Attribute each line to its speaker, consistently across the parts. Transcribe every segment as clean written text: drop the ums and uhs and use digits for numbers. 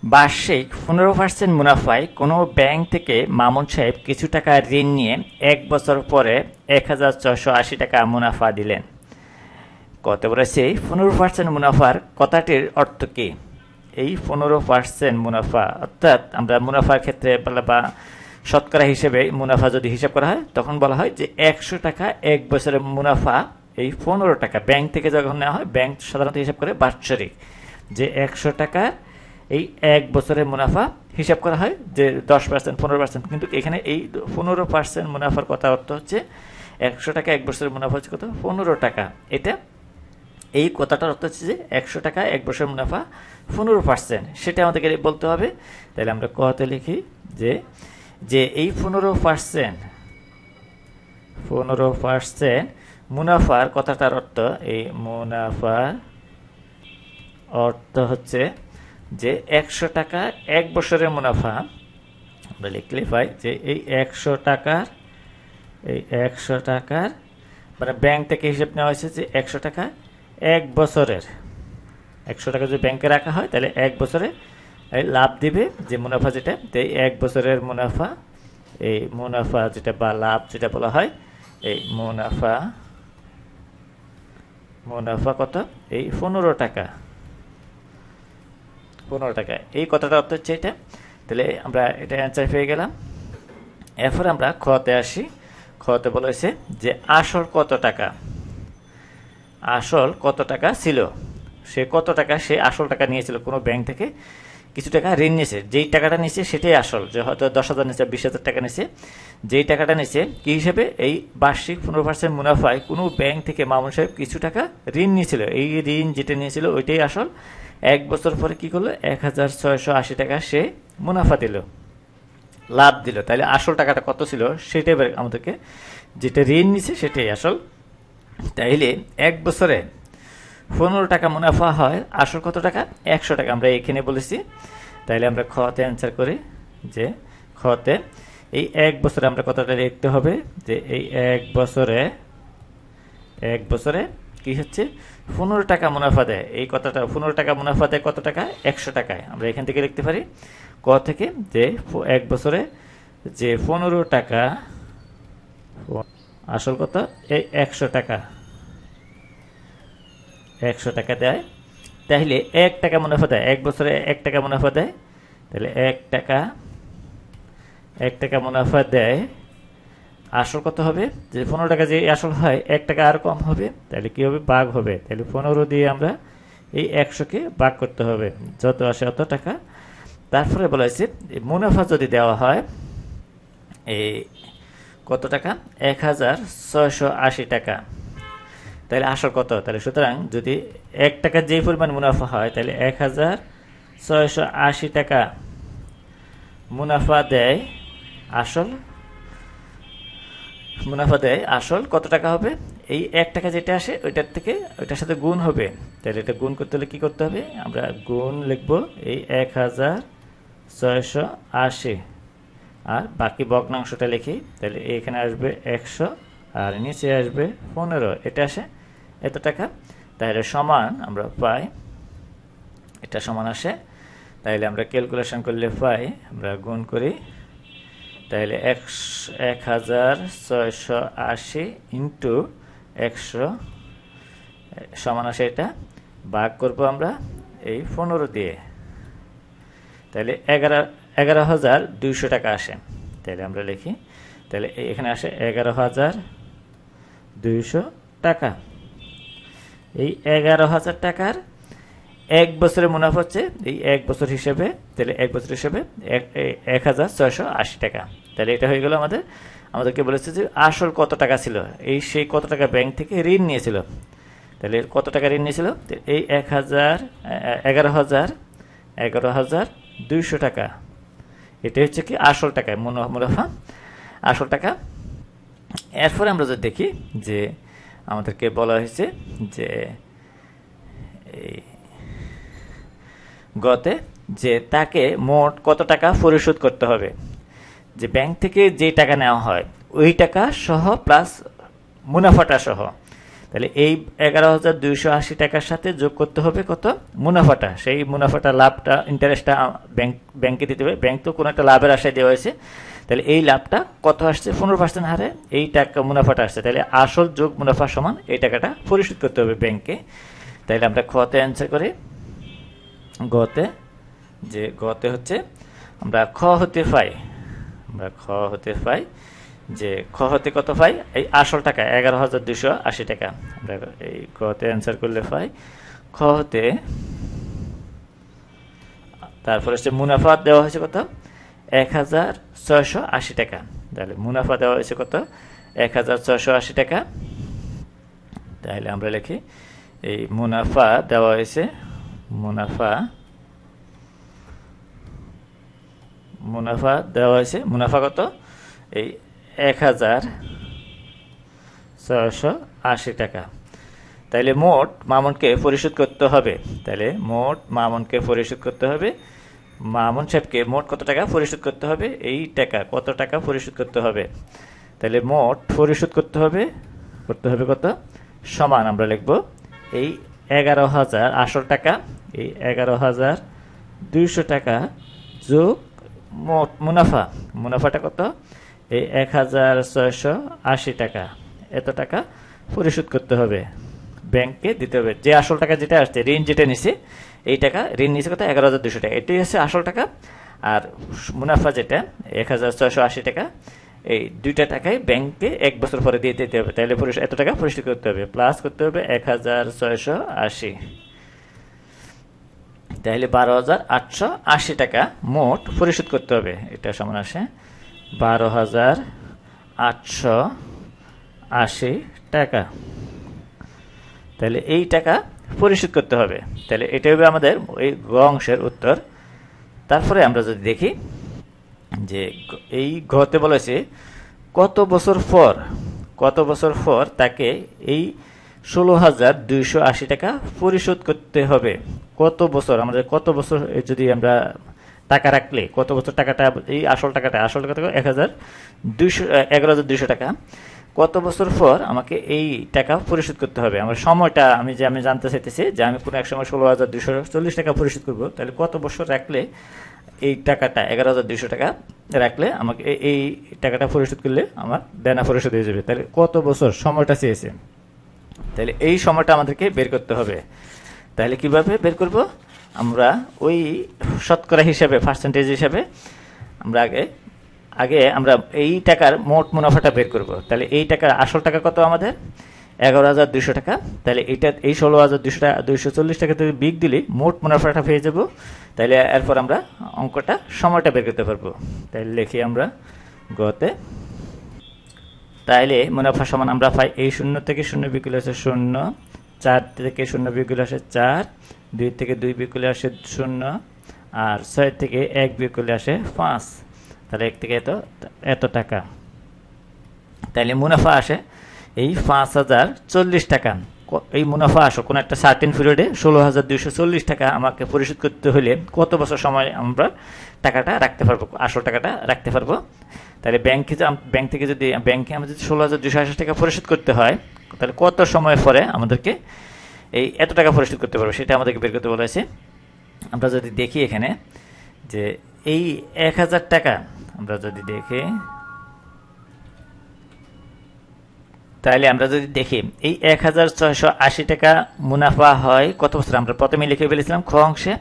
Speaker 1: বার্ষিক 15% মুনাফায় কোনো ব্যাংক থেকে মামুন সাহেব কিছু টাকা ঋণ নিয়ে 1 বছর পরে 1480 টাকা মুনাফা দিলেন। কত বলেছে 15% মুনাফার কথাটির অর্থ কি? এই 15% মুনাফা অর্থাৎ আমরা মুনাফার ক্ষেত্রে বা শতকরা হিসেবে মুনাফা যদি হিসাব করা হয় তখন বলা হয় যে 100 টাকা 1 বছরের মুনাফা এই 15 টাকা ব্যাংক থেকে যখন নেওয়া হয়, ব্যাংক সাধারণত হিসাব করে বাৎসরিক, যে 100 টাকার এই 1 বছরের মুনাফা হিসাব করা হয় যে 10%, 15%, কিন্তু এখানে এই 15% মুনাফার কথা অর্থ হচ্ছে 100 টাকা 1 বছরের মুনাফা হচ্ছে কত? 15 টাকা। এটা এই কথাটার অর্থ হচ্ছে যে 100 টাকা 1 বছরের মুনাফা 15%, সেটা আমাদেরকে বলতে হবে। তাহলে আমরা কতে লিখি যে যে এই 15% মুনাফার কথাটার অর্থ, এই মুনাফার অর্থ হচ্ছে যে 100 টাকা 1 বছরের মুনাফা আমরা লিখলে পাই যে এই 100 টাকার মানে ব্যাংক থেকে হিসেব নেওয়া হয়েছে যে 100 টাকা 1 বছরের, 100 টাকা যদি ব্যাংকে রাখা হয় তাহলে 1 বছরে লাভ দিবে যে মুনাফা, যেটা এই 1 বছরের মুনাফা, এই মুনাফা যেটা বা লাভ যেটা বলা হয়, এই মুনাফা কত? এই 15 টাকা, 15 টাকা। এই কথাটা অর্থ হচ্ছে এটা। তাহলে আমরা এটা অ্যান্সার পেয়ে গেলাম। এরপর আমরা খতে আসি। খতে বলা হয়েছে যে আসল কত টাকা, আসল কত টাকা ছিল, সে কত টাকা সে আসল টাকা নিয়েছিল, কোনো ব্যাংক থেকে কিছু টাকা ঋণ নিয়েছে, যেই টাকাটা নিয়েছে সেটাই আসল, যে হয়তো 10,000 নিয়েছে, 20,000 টাকা নিয়েছে, যেই টাকাটা নিয়েছে কি হিসেবে এই বার্ষিক 15% মুনাফায় কোনো ব্যাংক থেকে মামুন সাহেব কিছু টাকা ঋণ নিয়েছিল, এই ঋণ যেটা নিয়েছিল ওইটাই আসল। 1 বছর পরে কি করলো? 1680 টাকা সে মুনাফা দিল, লাভ দিল। তাহলে আসল টাকাটা কত ছিল সেটাই আমাদেরকে, যেটা ঋণ নিছে সেটাই আসল। তাইলে 1 বছরে 15 টাকা মুনাফা হয়, আসল কত টাকা? 100 টাকা, আমরা এখানে বলেছি। তাইলে আমরা খতে অ্যান্সার করি যে খতে এই 1 বছরে আমরা কতটা লিখতে হবে যে এই 1 বছরে কি হচ্ছে 15 টাকা মুনাফা দেয়। এই কথাটা 15 টাকা মুনাফা দেয় কত টাকা? 100 টাকায়। আমরা এখান থেকে লিখতে পারি ক থেকে যে 1 বছরে যে 15 টাকা আসল কত? এই 100 টাকা, 100 টাকা দেয়। তাহলে 1 টাকা মুনাফা দেয়, 1 বছরে 1 টাকা মুনাফা দেয়। তাহলে 1 টাকা মুনাফা দেয়, আসল কত হবে? যে 15 টাকা যে আসল হয় 1 টাকা আর কম হবে, তাহলে কি হবে? ভাগ হবে। তাহলে 15 দিয়ে আমরা এই 100কে ভাগ করতে হবে, যত আসে অত টাকা। তারপরে বলা হয়েছে মুনাফা যদি দেওয়া হয় এই কত টাকা? 1680 টাকা, তাহলে আসল কত? তাহলে সুতরাং যদি 1 টাকা যে পরিমাণ মুনাফা হয় তাহলে 1680 টাকা মুনাফা দেয়, আসল মুনাফা দেয়, আসল কত টাকা হবে? এই 1 টাকা যেটা আসে ওইটার থেকে ওইটার সাথে গুণ হবে। তাহলে এটা গুণ করতে হলে কি করতে হবে? আমরা গুণ লিখবো এই 1680 আর বাকি ভগ্নাংশটা লিখি। তাহলে এখানে আসবে 100 আর নিচে আসবে 15, এটা আসে এত টাকা। তাহলে সমান আমরা পাই, এটা সমান আসে। তাহলে আমরা ক্যালকুলেশন করলে পাই, আমরা গুণ করি, তাহলে 1680 ইন্টু 100 সমান আসে, এটা ভাগ করবো আমরা এই 15 দিয়ে, তাহলে 11,200 টাকা আসে। তাহলে আমরা লিখি, তাহলে এখানে আসে 11,200 টাকা। এই 11,000 টাকার 1 বছরের মুনাফা হচ্ছে এই 1 বছর হিসেবে, তাহলে 1 বছর হিসেবে 1680 টাকা। তাহলে এটা হয়ে গেল আমাদেরকে বলেছে যে আসল কত টাকা ছিল, এই সেই কত টাকা ব্যাংক থেকে ঋণ নিয়েছিল। তাহলে কত টাকা ঋণ নিয়েছিল? এই 11,200 টাকা, এটা হচ্ছে কি আসল টাকা, মুনাফা আসল টাকা। এরপরে আমরা যদি দেখি যে আমাদেরকে বলা হয়েছে যে এই গতে যে তাকে মোট কত টাকা পরিশোধ করতে হবে, যে ব্যাংক থেকে যে টাকা নেওয়া হয় ওই টাকা সহ প্লাস মুনাফাটা সহ, তাহলে এই 11,280 টাকার সাথে যোগ করতে হবে কত মুনাফাটা, সেই মুনাফাটা লাভটা ইন্টারেস্টটা ব্যাংকে দিতে হবে। ব্যাংক তো কোনো একটা লাভের আশায় দেওয়া হয়েছে, তাহলে এই লাভটা কত আসছে 15% হারে এই টাকা মুনাফাটা আসছে, তাহলে আসল যোগ মুনাফা সমান এই টাকাটা পরিশোধ করতে হবে ব্যাংকে। তাহলে আমরা খতে অ্যান্সার করি গতে হচ্ছে আমরা খ হতে পাই যে খ হতে কত পাই এই আসল টাকা 11,280 টাকা। আমরা এই গতে অ্যান্সার করলে পাই খ হতে, তারপরে হচ্ছে মুনাফা দেওয়া হয়েছে কত 1,680 টাকা। তাহলে মুনাফা দেওয়া হয়েছে কত 1,680 টাকা। তাহলে আমরা লিখি এই মুনাফা দেওয়া হয়েছে মুনাফা কত এই 1,680 টাকা। তাইলে মোট মামুনকে পরিশোধ করতে হবে, মামুন সাহেবকে মোট কত টাকা পরিশোধ করতে হবে, এই টাকা কত টাকা পরিশোধ করতে হবে। তাহলে মোট পরিশোধ করতে হবে কত সমান আমরা লিখব এই 11,000 আসল টাকা, এই 11,200 টাকা যোগ মোট মুনাফাটা কত এই 1,680 টাকা। এত টাকা পরিশোধ করতে হবে ব্যাংকে দিতে হবে। যে আসল টাকা যেটা আসছে ঋণ যেটা নিছে এই টাকা ঋণ নিছে কত 11,200 টাকা, এটাই হচ্ছে আসল টাকা। আর মুনাফা যেটা 1,680 টাকা, এই দুইটা টাকায় ব্যাংকে 1 বছর পরে দিয়ে দিতে হবে। তাহলে এত টাকা পরিশোধ করতে হবে, প্লাস করতে হবে 1,680, তাহলে 12,880 টাকা মোট পরিশোধ করতে হবে। এটা সমান আসে 12,880 টাকা। তাহলে এই টাকা পরিশোধ করতে হবে। তাহলে এটা হবে আমাদের এই গ অংশের উত্তর। তারপরে আমরা যদি দেখি যে এই ঘতে বলেছে কত বছর পর তাকে এই 16,280 টাকা পরিশোধ করতে হবে। কত বছর যদি আমরা টাকা রাখলে কত বছর টাকাটা এই আসল টাকাটা 11,200 টাকা, কত বছর পর আমাকে এই টাকা পরিশোধ করতে হবে। আমার সময়টা আমি জানতে চাইতেছি যে আমি কোনো এক সময় 16,240 টাকা পরিশোধ করব, তাহলে কত বছর রাখলে এই টাকাটা 11,200 টাকা রাখলে আমাকে এই টাকাটা পরিশোধ করলে আমার দেনা পরিশোধ হয়ে যাবে। তাহলে কত বছর সময়টা চেয়েছে, তাহলে এই সময়টা আমাদেরকে বের করতে হবে। তাহলে কিভাবে বের করব, আমরা ওই শতকরা হিসাবে পার্সেন্টেজ হিসাবে আমরা আগে আমরা এই টাকার মোট মুনাফাটা বের করব। তাহলে এই টাকার আসল টাকা কত আমাদের 11,200 টাকা, তাহলে এই 16,240 টাকা থেকে বিগ দিলে মোট মুনাফাটা পেয়ে যাব। তাহলে এরপর আমরা অঙ্কটা সময়টা বের করতে পারবো। তাহলে লিখি আমরা গতে, তাইলে মুনাফা সমান আমরা পাই এই 0 থেকে 0 বিয়োগ করলে আসে 0, 4 থেকে 0 বিয়োগ করলে আসে 4, 2 থেকে 2 বিয়োগ করলে আসে 0, আর 6 থেকে 1 বিয়োগ করলে আসে 5। তাহলে 1 থেকে এত টাকা। তাহলে মুনাফা আসে এই 5,040 টাকা। এই মুনাফা আসো কোনো একটা সার্টেন পিরিয়ডে 16,240 টাকা আমাকে পরিশোধ করতে হলে কত বছর সময় আমরা টাকাটা রাখতে পারবো, আসল টাকাটা রাখতে পারবো। তাহলে ব্যাংকে আমরা যদি 16,280 টাকা পরিশোধ করতে হয়, তাহলে কত সময় পরে আমাদেরকে এই এত টাকা পরিশোধ করতে পারবো সেটা আমাদেরকে বের করতে বলা হয়েছে। আমরা যদি দেখি এখানে যে এই 1,000 টাকা আমরা যদি দেখি, তাহলে আমরা যদি দেখি এই 1,680 টাকা মুনাফা হয় কত বছরে, আমরা প্রথমে লিখে ফেলেছিলাম খ অংশে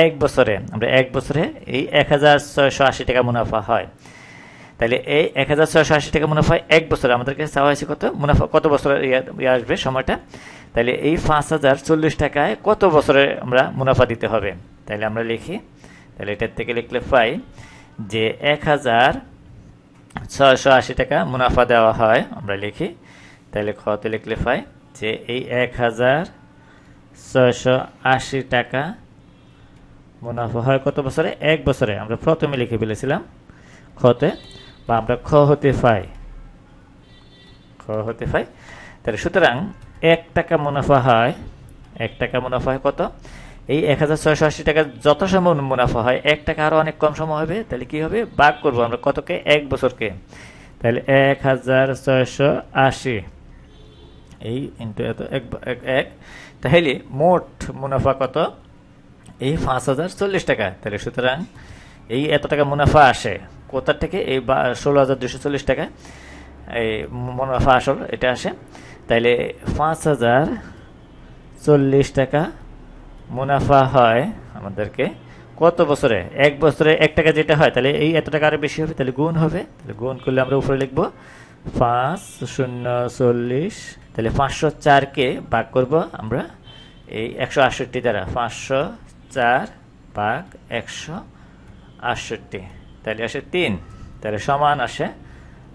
Speaker 1: 1 বছরে, আমরা 1 বছরে এই 1,680 টাকা মুনাফা হয়। তাহলে এই 1,680 টাকা মুনাফা 1 বছরে আমাদেরকে চাওয়া হয়েছে কত মুনাফা, কত বছরে আসবে সময়টা। তাহলে এই 5,040 টাকায় কত বছরে আমরা মুনাফা দিতে হবে। তাহলে আমরা লিখি, তাহলে এটার থেকে লিখলে পাই যে 1,680 টাকা মুনাফা দেওয়া হয়, আমরা লিখি। তাহলে খতে লিখলে পাই যে এই 1,680 টাকা মুনাফা হয় কত বছরে, 1 বছরে। আমরা প্রথমে লিখে ফেলেছিলাম খতে, বা আমরা খ হতে পাই। তাহলে সুতরাং 1 টাকা মুনাফা হয়, 1 টাকা মুনাফা হয় কত, এই 1,680 টাকা যত সময় মুনাফা হয় 1 টাকা আরো অনেক কম সময় হবে। তাহলে কি হবে, ভাগ করবো আমরা কতকে, 1 বছরকে। তাহলে 1,680 এই ইন্টু এত এক, তাহলে মোট মুনাফা কত? এই 5,040 টাকা। তাহলে সুতরাং এই এত টাকা মুনাফা আসে কোথা থেকে? এই 16,240 টাকা এই মুনাফা আসল এটা আসে। তাইলে 5,040 টাকা মুনাফা হয় আমাদেরকে কত বছরে? 1 বছরে 1 টাকা যেটা হয়, তাহলে এই এত টাকা আরো বেশি হবে, তাহলে গুণ হবে। তাহলে গুণ করলে আমরা উপরে লিখবো 5,040, তাহলে 504-কে ভাগ করব আমরা এই 168 দ্বারা। 504 ভাগ 168, তাহলে আসে 3। তাহলে সমান আসে,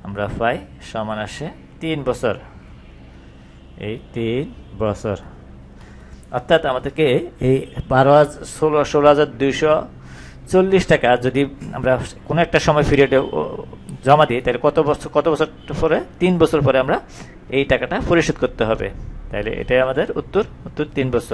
Speaker 1: আমরা পাই সমান আসে 3 বছর। এই 3 বছর, অর্থাৎ আমাদেরকে এই 16,240 টাকা যদি আমরা কোনো একটা সময় পিরিয়ডে জমা দিই, তাহলে কত বছর পরে? 3 বছর পরে আমরা এই টাকাটা পরিশোধ করতে হবে। তাহলে এটাই আমাদের উত্তর 3 বছর।